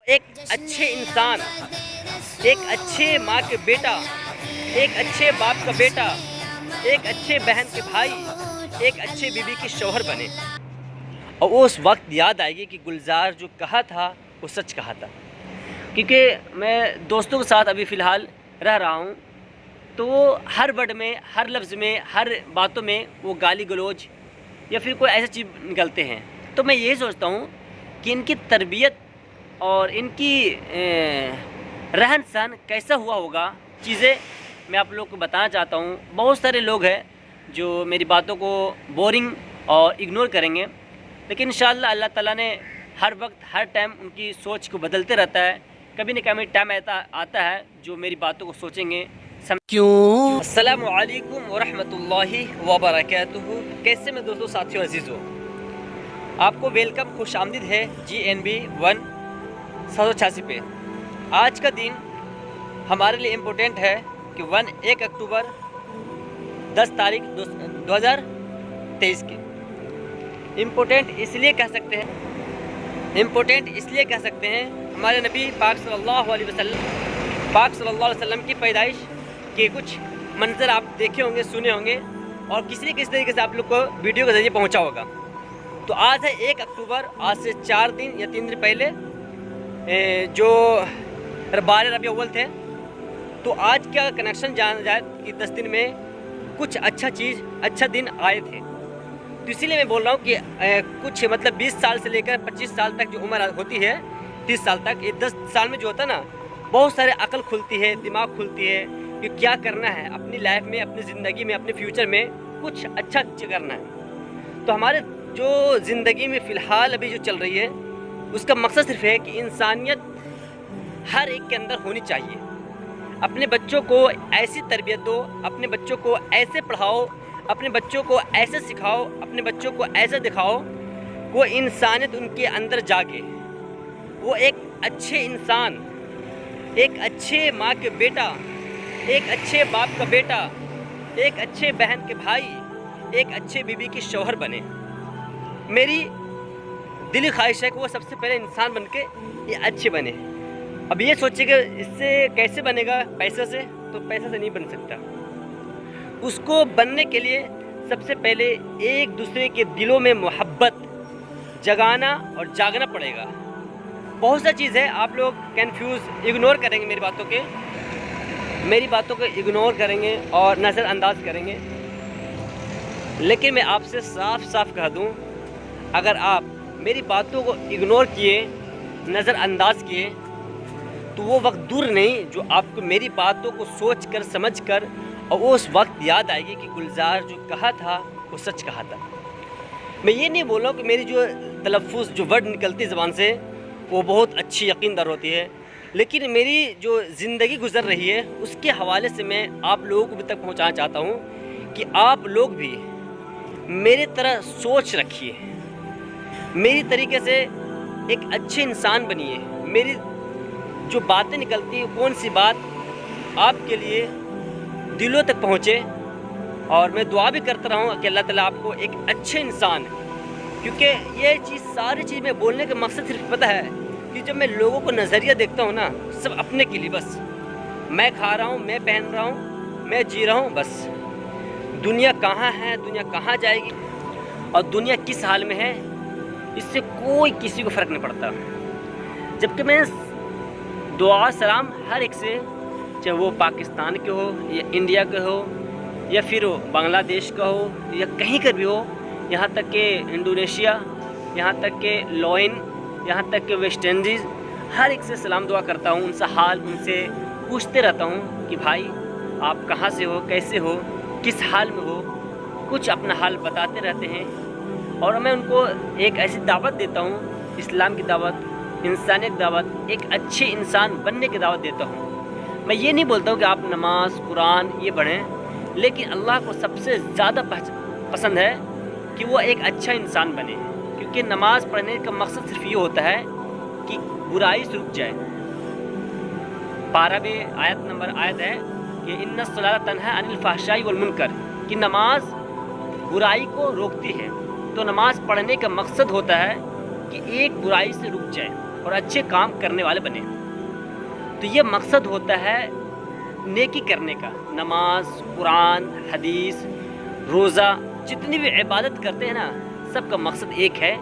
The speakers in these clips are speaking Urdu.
ایک اچھے انسان، ایک اچھے ماں کے بیٹا، ایک اچھے باپ کا بیٹا، ایک اچھے بہن کے بھائی، ایک اچھے بیوی کے شوہر بنے، اور وہ اس وقت یاد آئے گی کہ گلزار جو کہا تھا وہ سچ کہا تھا۔ کیونکہ میں دوستوں کے ساتھ ابھی فی الحال رہ رہا ہوں، تو وہ ہر ورڈ میں، ہر لفظ میں، ہر باتوں میں وہ گالی گلوچ یا پھر کوئی ایسی چیز نکلتے ہیں۔ تو میں یہ سوچتا ہوں کہ ان کی تربیت اور ان کی رہن سہن کیسا ہوا ہوگا، چیزیں میں آپ لوگوں کو بتانا چاہتا ہوں۔ بہت سارے لوگ ہیں جو میری باتوں کو بورنگ اور اگنور کریں گے، لیکن انشاءاللہ اللہ تعالیٰ نے ہر وقت ہر ٹائم ان کی سوچ کو بدلتے رہتا ہے۔ کبھی نہ کبھی ٹائم آتا ہے جو میری باتوں کو سوچیں گے۔ کیوں؟ السلام علیکم ورحمۃ اللہ وبرکاتہ۔ کیسے میں دوستوں، ساتھیوں، عزیزوں، آپ کو ویلکم، خوش آمدید ہے GNB 1 پہ۔ آج کا دن ہمارے لیے امپورٹنٹ ہے کہ 1 اکتوبر 10 تاریخ 2023 کی امپورٹنٹ اس لیے کہہ سکتے ہیں ہمارے نبی پاک صلی اللہ علیہ وسلم کی پیدائش کے کچھ منظر آپ دیکھے ہوں گے، سنے ہوں گے، اور کسی نہ کسی طریقے سے آپ لوگ کو ویڈیو کے ذریعے پہنچا ہوگا۔ تو آج ہے 1 اکتوبر، آج سے 4 دن یا 3 دن پہلے جو 12 ربیع اول تھے، تو آج کیا کنیکشن جانا جائے کہ 10 دن میں کچھ اچھا دن آئے تھے۔ تو اسی لیے میں بول رہا ہوں کہ کچھ مطلب 20 سال سے لے کر 25 سال تک جو عمر ہوتی ہے، 30 سال تک، یہ 10 سال میں جو ہوتا ہے نا، بہت سارے عقل کھلتی ہے، دماغ کھلتی ہے کہ کیا کرنا ہے اپنی لائف میں، اپنی زندگی میں، اپنے فیوچر میں کچھ اچھا کرنا ہے۔ تو ہمارے جو زندگی میں فی الحال ابھی جو چل رہی ہے، اس کا مقصد صرف ہے کہ انسانیت ہر ایک کے اندر ہونی چاہیے۔ اپنے بچوں کو ایسی تربیت دو، اپنے بچوں کو ایسے پڑھاؤ، اپنے بچوں کو ایسے سکھاؤ، اپنے بچوں کو ایسے دکھاؤ، وہ انسانیت ان کے اندر جاگے، وہ ایک اچھے انسان، ایک اچھے ماں کے بیٹا، ایک اچھے باپ کا بیٹا، ایک اچھے بہن کے بھائی، ایک اچھے بیوی کے شوہر بنے۔ میری دلی خواہش ہے کہ وہ سب سے پہلے انسان بن کے یہ اچھے بنے۔ اب یہ سوچے کہ اس سے کیسے بنے گا، پیسے سے؟ تو پیسے سے نہیں بن سکتا۔ اس کو بننے کے لیے سب سے پہلے ایک دوسرے کے دلوں میں محبت جگانا اور جاگنا پڑے گا۔ بہت سا چیز ہے، آپ لوگ کنفیوز، اگنور کریں گے میری باتوں کو اگنور کریں گے اور نظر انداز کریں گے، لیکن میں آپ سے صاف کہہ دوں، اگر آپ میری باتوں کو اگنور کیے، نظر انداز کیے، تو وہ وقت دور نہیں جو آپ کو میری باتوں کو سوچ کر، سمجھ کر، اور وہ اس وقت یاد آئے گی کہ گلزار جو کہا تھا وہ سچ کہا تھا۔ میں یہ نہیں بول رہا ہوں کہ میری جو تلفظ، جو ورڈ نکلتی زبان سے، وہ بہت اچھی، یقین دار ہوتی ہے، لیکن میری جو زندگی گزر رہی ہے اس کے حوالے سے میں آپ لوگوں کو بھی تک پہنچانا چاہتا ہوں کہ آپ لوگ بھی میری طرح سوچ رکھیے، میری طریقے سے ایک اچھے انسان بنیے۔ میری جو باتیں نکلتی ہیں، کون سی بات آپ کے لیے دلوں تک پہنچے، اور میں دعا بھی کرتا رہا ہوں کہ اللہ تعالیٰ آپ کو ایک اچھے انسان، کیونکہ یہ ساری چیز میں بولنے کا مقصد صرف پتہ ہے کہ جب میں لوگوں کو نظریہ دیکھتا ہوں نا، سب اپنے کے لیے، بس میں کھا رہا ہوں، میں پہن رہا ہوں، میں جی رہا ہوں، بس دنیا کہاں ہے، دنیا کہاں جائے گی، اور دنیا کس حال میں ہے، اس سے کوئی کسی کو فرق نہیں پڑتا۔ جبکہ میں دعا سلام ہر ایک سے، چاہے وہ پاکستان کے ہو یا انڈیا کے ہو یا پھر وہ بنگلہ دیش کا ہو یا کہیں کا بھی ہو، یہاں تک کہ انڈونیشیا، یہاں تک کہ لوئن، یہاں تک کہ ویسٹ انڈیز، ہر ایک سے سلام دعا کرتا ہوں، ان سے حال، ان سے پوچھتے رہتا ہوں کہ بھائی آپ کہاں سے ہو، کیسے ہو، کس حال میں ہو، کچھ اپنا حال بتاتے رہتے ہیں، اور میں ان کو ایک ایسی دعوت دیتا ہوں، اسلام کی دعوت، انسانیت کی دعوت، ایک اچھے انسان بننے کی دعوت دیتا ہوں۔ میں یہ نہیں بولتا ہوں کہ آپ نماز، قرآن یہ پڑھیں، لیکن اللہ کو سب سے زیادہ پسند ہے کہ وہ ایک اچھا انسان بنے، کیونکہ نماز پڑھنے کا مقصد صرف یہ ہوتا ہے کہ برائی سے رک جائے۔ 12 آیت ہے کہ ان الصلاۃ تنہی عن الفحشاء والمنکر، کہ نماز برائی کو روکتی ہے۔ تو نماز پڑھنے کا مقصد ہوتا ہے کہ ایک برائی سے رک جائے، اور اچھے کام کرنے والے بنے۔ تو یہ مقصد ہوتا ہے نیکی کرنے کا۔ نماز، قرآن، حدیث، روزہ، جتنی بھی عبادت کرتے ہیں نا، سب کا مقصد ایک ہے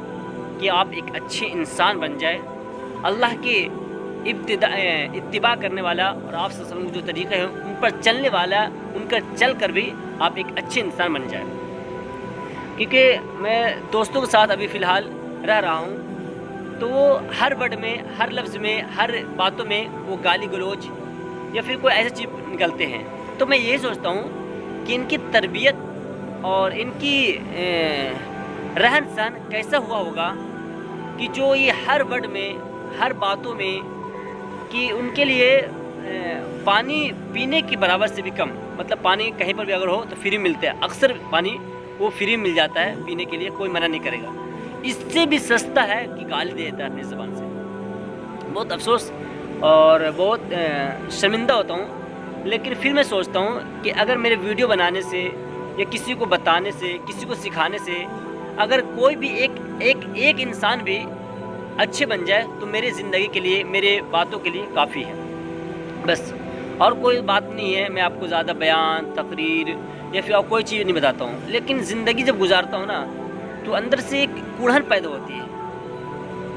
کہ آپ ایک اچھے انسان بن جائے، اللہ کے اتباع کرنے والا اور آپ صلی اللہ علیہ وسلم جو طریقے ہیں ان پر چلنے والا، ان کا چل کر بھی آپ ایک اچھے انسان بن جائے۔ کیونکہ میں دوستوں کے ساتھ ابھی فی الحال رہ رہا ہوں، تو وہ ہر ورڈ میں، ہر لفظ میں، ہر باتوں میں وہ گالی گلوچ یا پھر کوئی ایسی چیز نکلتے ہیں۔ تو میں یہ سوچتا ہوں کہ ان کی تربیت اور ان کی رہن سہن کیسا ہوا ہوگا کہ جو یہ ہر ورڈ میں، ہر باتوں میں، کہ ان کے لیے پانی پینے کی برابر سے بھی کم، مطلب پانی کہیں پر بھی اگر ہو تو فری ملتا ہے، اکثر پانی وہ فری مل جاتا ہے پینے کے لیے، کوئی منع نہیں کرے گا، اس سے بھی سستا ہے کہ گالی دے دیتا ہے اپنی زبان سے۔ بہت افسوس اور بہت شرمندہ ہوتا ہوں، لیکن پھر میں سوچتا ہوں کہ اگر میرے ویڈیو بنانے سے یا کسی کو بتانے سے، کسی کو سکھانے سے اگر کوئی بھی ایک انسان بھی اچھے بن جائے تو میری زندگی کے لیے، میرے باتوں کے لیے کافی ہے بس، اور کوئی بات نہیں ہے۔ میں آپ کو زیادہ بیان، تقریر یا پھر کوئی چیز نہیں بتاتا ہوں، لیکن زندگی جب گزارتا ہوں نا تو اندر سے ایک کوڑھن پیدا ہوتی ہے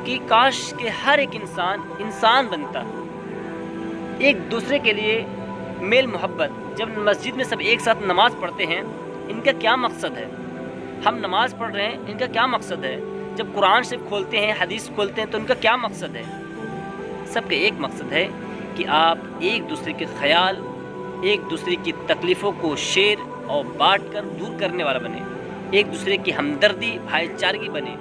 کہ کاش کہ ہر ایک انسان بنتا، ایک دوسرے کے لیے میل محبت۔ جب مسجد میں سب ایک ساتھ نماز پڑھتے ہیں، ان کا کیا مقصد ہے؟ ہم نماز پڑھ رہے ہیں، ان کا کیا مقصد ہے؟ جب قرآن شریف کھولتے ہیں، حدیث کھولتے ہیں، تو ان کا کیا مقصد ہے؟ سب کا ایک مقصد ہے کہ آپ ایک دوسرے کے خیال، ایک دوسرے کی تکلیفوں کو شیئر اور بانٹ کر دور کرنے والا بنے، ایک دوسرے کی ہمدردی، بھائی چارگی بنے۔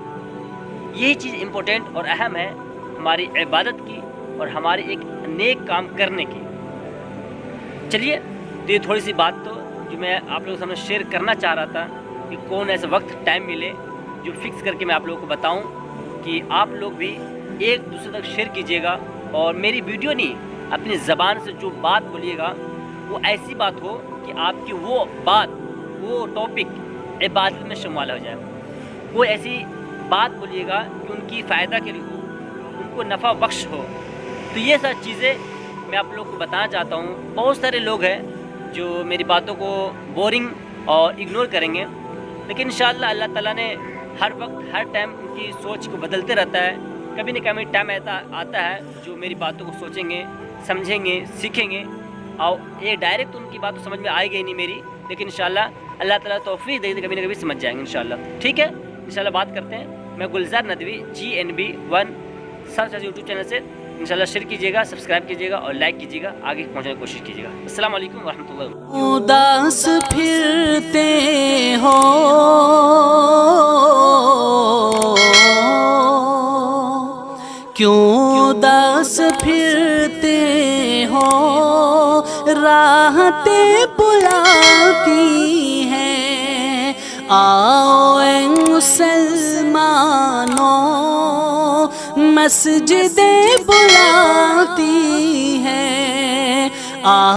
یہی چیز امپورٹنٹ اور اہم ہے ہماری عبادت کی اور ہمارے ایک نیک کام کرنے کی۔ چلیے، تو یہ تھوڑی سی بات تو جو میں آپ لوگوں کے سامنے شیئر کرنا چاہ رہا تھا کہ کون ایسا وقت ٹائم ملے جو فکس کر کے میں آپ لوگوں کو بتاؤں کہ آپ لوگ بھی ایک دوسرے تک شیئر کیجیے گا، اور میری ویڈیو نہیں، اپنی زبان سے جو بات بولیے گا وہ ایسی بات ہو کہ آپ کی وہ بات، وہ ٹاپک عبادت میں شمال ہو جائے۔ کوئی ایسی بات بولیے گا کہ ان کی فائدہ کے لیے ہو، ان کو نفع بخش ہو۔ تو یہ ساری چیزیں میں آپ لوگوں کو بتانا چاہتا ہوں۔ بہت سارے لوگ ہیں جو میری باتوں کو بورنگ اور اگنور کریں گے، لیکن انشاءاللہ اللہ تعالیٰ نے ہر وقت، ہر ٹائم ان کی سوچ کو بدلتے رہتا ہے۔ کبھی نہ کبھی ٹائم آتا ہے جو میری باتوں کو سوچیں گے، سمجھیں گے، سیکھیں گے، اور یہ ڈائریکٹ ان کی بات سمجھ میں آئے گی نہیں میری، لیکن انشاءاللہ اللہ تعالیٰ توفیق دے دے، کبھی نہ کبھی سمجھ جائیں گے انشاءاللہ۔ ٹھیک ہے، انشاءاللہ بات کرتے ہیں۔ میں گلزار ندوی GNB1 سب سے یوٹیوب چینل سے انشاءاللہ شیئر کیجیے گا، سبسکرائب کیجیے گا اور لائک کیجیے گا، آگے پہنچنے کی کوشش کیجیے گا۔ السلام علیکم ورحمۃ اللہ وبرکاتہ۔ اداس پھرتے ہو کیوں اداس پھرتے ہو، راحتیں بلاتی ہیں، آؤ اے مسلمانوں، مسجدیں بلاتی ہیں۔